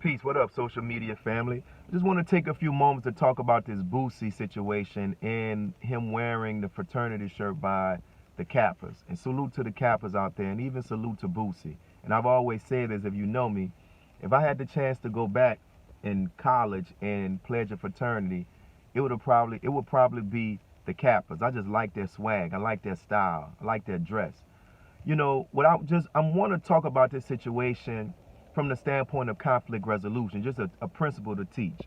Peace. What up, social media family? I just want to take a few moments to talk about this Boosie situation and him wearing the fraternity shirt by the Kappas. And salute to the Kappas out there, and even salute to Boosie. And I've always said this, if you know me, if I had the chance to go back in college and pledge a fraternity, it would probably be the Kappas. I just like their swag. I like their style. I like their dress. You know, I want to talk about this situation from the standpoint of conflict resolution, just a principle to teach.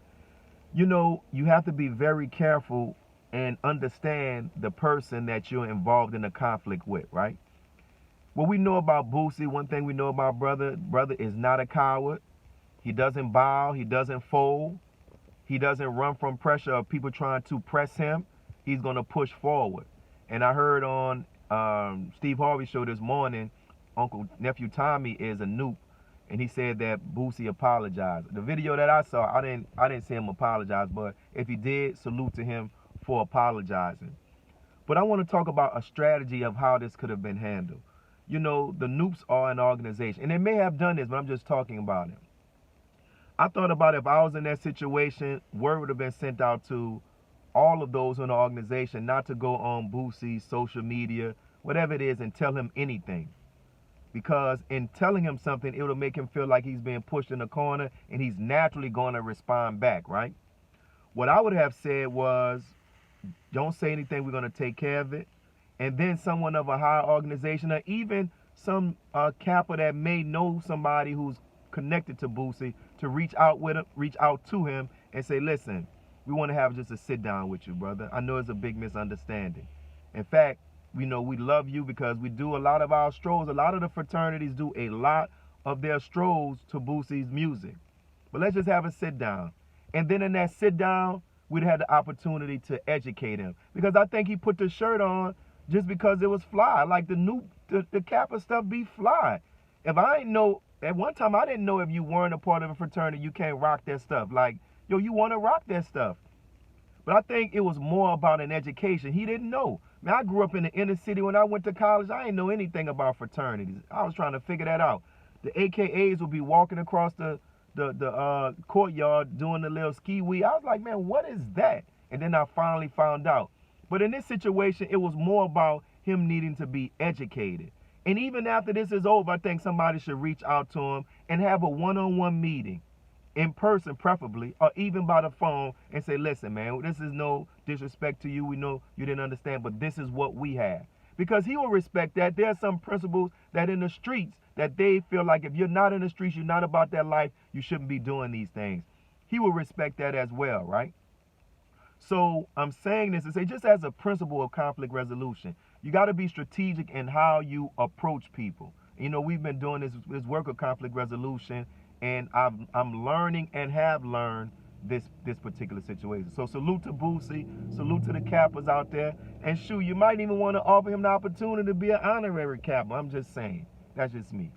You know, you have to be very careful and understand the person that you're involved in a conflict with, right? What we know about Boosie, one thing we know about brother is not a coward. He doesn't bow, he doesn't fold, he doesn't run from pressure of people trying to press him. He's going to push forward. And I heard on Steve Harvey show this morning, nephew Tommy is a noob, and he said that Boosie apologized. The video that I saw, I didn't see him apologize, but if he did, salute to him for apologizing. But I want to talk about a strategy of how this could have been handled. You know, the Noops are an organization, and they may have done this, but I'm just talking about it. I thought about if I was in that situation, word would have been sent out to all of those in the organization not to go on Boosie's social media, whatever it is, and tell him anything. Because in telling him something, it'll make him feel like he's being pushed in a corner, and he's naturally going to respond back, right? What I would have said was, don't say anything, we're going to take care of it. And then someone of a higher organization, or even some Kappa that may know somebody who's connected to Boosie, to reach out to him and say, listen, we want to have just a sit down with you, brother. I know it's a big misunderstanding. In fact, we know we love you because we do a lot of our strolls. A lot of the fraternities do a lot of their strolls to Boosie's music. But let's just have a sit down. And then in that sit down, we'd have the opportunity to educate him. Because I think he put the shirt on just because it was fly. Like the Kappa stuff be fly. If I ain't know, at one time I didn't know if you weren't a part of a fraternity, you can't rock that stuff. Like, yo, you want to rock that stuff. But I think it was more about an education. He didn't know. Man, I grew up in the inner city. When I went to college, I didn't know anything about fraternities. I was trying to figure that out. The AKAs would be walking across the courtyard doing the little ski wee. I was like, man, what is that? And then I finally found out. But in this situation, it was more about him needing to be educated. And even after this is over, I think somebody should reach out to him and have a one-on-one meeting, in person preferably, or even by the phone, and say, listen, man, this is no disrespect to you. We know you didn't understand, but this is what we have. Because he will respect that. There are some principles that in the streets that they feel like if you're not in the streets, you're not about that life, you shouldn't be doing these things. He will respect that as well, right? So I'm saying this to say, just as a principle of conflict resolution, you got to be strategic in how you approach people. You know, we've been doing this work of conflict resolution, and I'm learning and have learned this particular situation. So salute to Boosie, salute to the Kappas out there, and shoot, you might even want to offer him the opportunity to be an honorary Kappa. I'm just saying. That's just me.